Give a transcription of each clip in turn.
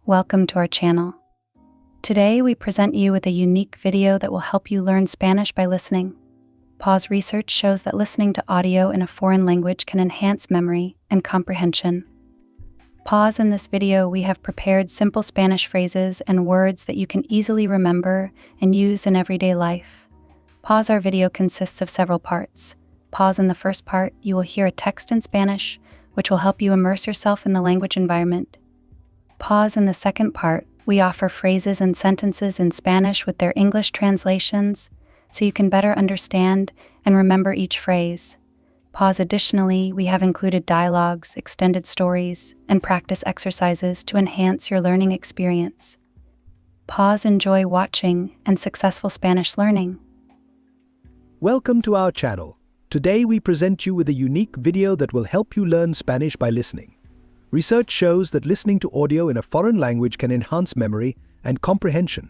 Welcome to our channel. Today we present you with a unique video that will help you learn Spanish by listening. Pause research shows that listening to audio in a foreign language can enhance memory and comprehension. Pause in this video we have prepared simple Spanish phrases and words that you can easily remember and use in everyday life. Pause our video consists of several parts. Pause in the first part, you will hear a text in Spanish, which will help you immerse yourself in the language environment. Pause in the second part, we offer phrases and sentences in Spanish with their English translations, so you can better understand and remember each phrase. Pause additionally, we have included dialogues, extended stories, and practice exercises to enhance your learning experience. Pause, enjoy watching, and successful Spanish learning. Welcome to our channel. Today we present you with a unique video that will help you learn Spanish by listening. Research shows that listening to audio in a foreign language can enhance memory and comprehension.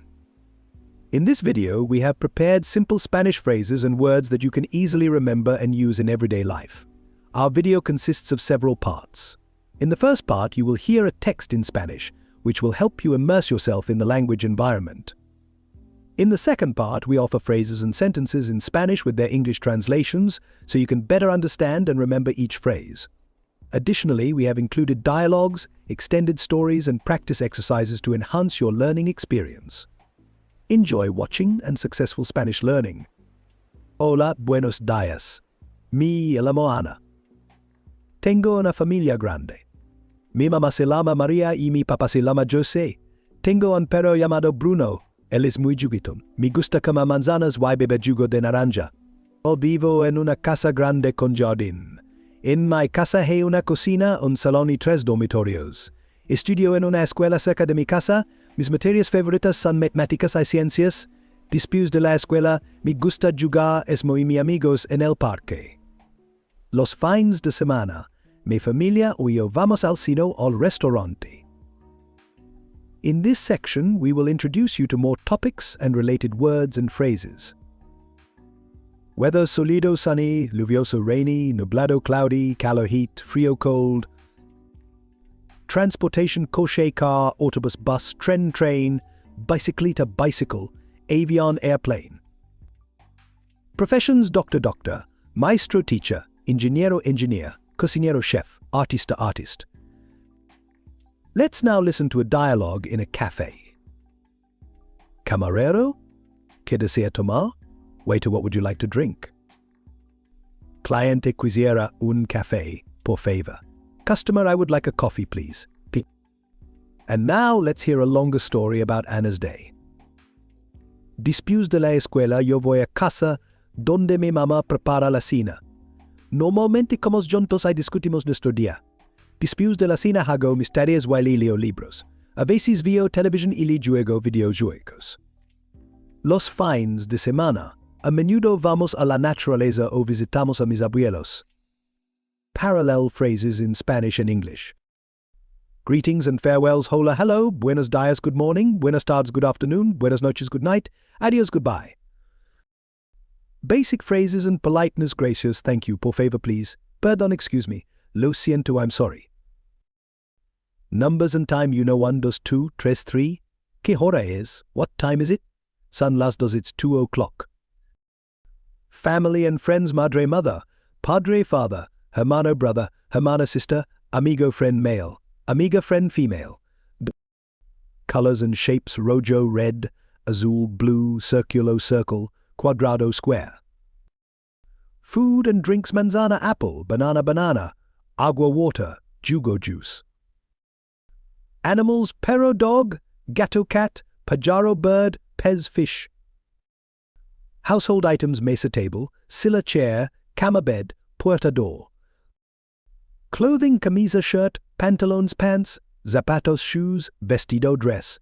In this video, we have prepared simple Spanish phrases and words that you can easily remember and use in everyday life. Our video consists of several parts. In the first part, you will hear a text in Spanish, which will help you immerse yourself in the language environment. In the second part, we offer phrases and sentences in Spanish with their English translations, so you can better understand and remember each phrase. Additionally, we have included dialogues, extended stories, and practice exercises to enhance your learning experience. Enjoy watching and successful Spanish learning. Hola, Buenos días. Me llamo Ana. Tengo una familia grande. Mi mamá se llama María y mi papá se llama José. Tengo un perro llamado Bruno. Él es muy juguetón. Me gusta comer manzanas y beber jugo de naranja. Vivo en una casa grande con jardín. En mi casa hay una cocina, un salón y 3 dormitorios. Estudio en una escuela cerca de mi casa. Mis materias favoritas son matemáticas y ciencias. Después de la escuela, me gusta jugar con mis amigos en el parque. Los fines de semana, mi familia y yo vamos al cine o al restaurante. In this section, we will introduce you to more topics and related words and phrases. Weather soleado sunny, lluvioso rainy, nublado cloudy, calor heat, frío cold. Transportation coche car, autobus bus, tren train, bicicleta bicycle, avion airplane. Professions doctor doctor, maestro teacher, ingeniero engineer, cocinero chef, artista artist. Let's now listen to a dialogue in a cafe. Camarero, ¿qué desea tomar? Waiter, what would you like to drink? Cliente, quisiera un café, por favor. Customer, I would like a coffee, please. And now let's hear a longer story about Anna's day. Después de la escuela, yo voy a casa donde mi mamá prepara la cena. Normalmente comemos juntos y discutimos nuestro día. Después de la cena hago mis tareas y leo libros. A veces veo televisión y juego videojuegos. Los fines de semana, a menudo vamos a la naturaleza o visitamos a mis abuelos. Parallel phrases in Spanish and English. Greetings and farewells. Hola, hello. Buenos días, good morning. Buenas tardes, good afternoon. Buenas noches, good night. Adios, goodbye. Basic phrases and politeness. Gracias, thank you, por favor, please. Perdón, excuse me. Lo siento, I'm sorry. Numbers and time, you know 1, 2, 3, 3. ¿Qué hora es? What time is it? Son las dos, it's 2 o'clock. Family and friends, madre mother, padre father, hermano brother, hermana sister, amigo friend male, amiga friend female. Colors and shapes, rojo red, azul blue, circulo circle, quadrado square. Food and drinks, manzana apple, banana banana, agua water, jugo juice. Animals, perro dog, gato cat, pajaro bird, pez fish. Household items, mesa table, silla chair, cama bed, puerta door. Clothing, camisa shirt, pantalones pants, zapatos shoes, vestido dress.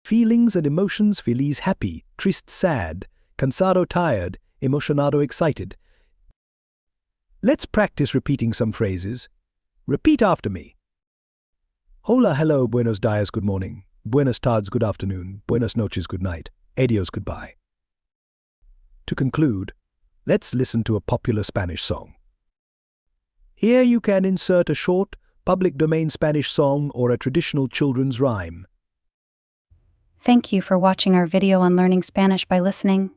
Feelings and emotions, feliz happy, triste sad, cansado tired, emocionado excited. Let's practice repeating some phrases. Repeat after me. Hola, hello, buenos días, good morning. Buenas tardes, good afternoon. Buenas noches, good night. Adios, goodbye. To conclude, let's listen to a popular Spanish song. Here you can insert a short, public domain Spanish song, or a traditional children's rhyme. Thank you for watching our video on learning Spanish by listening.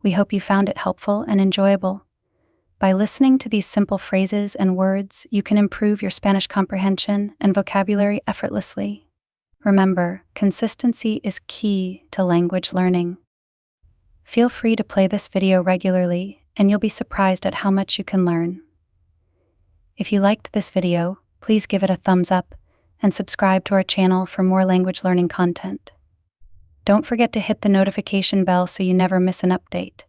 We hope you found it helpful and enjoyable. By listening to these simple phrases and words, you can improve your Spanish comprehension and vocabulary effortlessly. Remember, consistency is key to language learning. Feel free to play this video regularly, and you'll be surprised at how much you can learn. If you liked this video, please give it a thumbs up and subscribe to our channel for more language learning content. Don't forget to hit the notification bell so you never miss an update.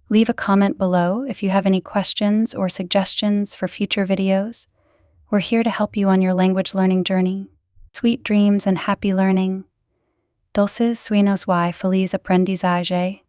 Leave a comment below if you have any questions or suggestions for future videos. We're here to help you on your language learning journey. Sweet dreams and happy learning. Dulces sueños y feliz aprendizaje.